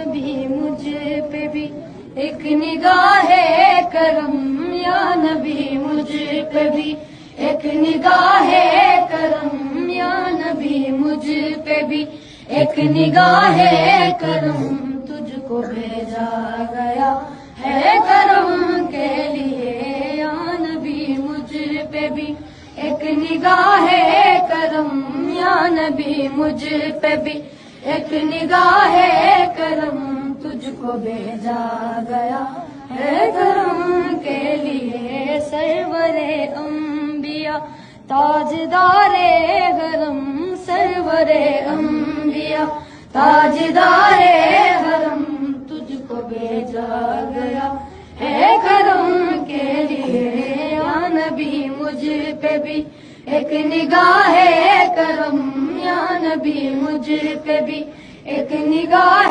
نبی مجھ پہ بھی ایک نگاہ کرم، یا نبی مجھ پہ بھی ایک نگاہ کرم، یا نبی مجھ پہ بھی ایک نگاہ کرم، تجھ کو بھیجا گیا ہے کرم کے لیے، یا نبی مجھ پہ بھی ایک نگاہ کرم، یا نبی مجھ پہ بھی ایک نگاہ کرم، تجھ کو بھیجا گیا ہے کرم کے لیے، سرور انبیاء تاجدار حرم، سرور انبیاء تاجدار حرم، تجھ کو بھیجا گیا ہے کرم کے لیے، یا نبی مجھ پہ بھی ایک نگاہ کرم، یا نبی مجھ پہ بھی ایک نگاہ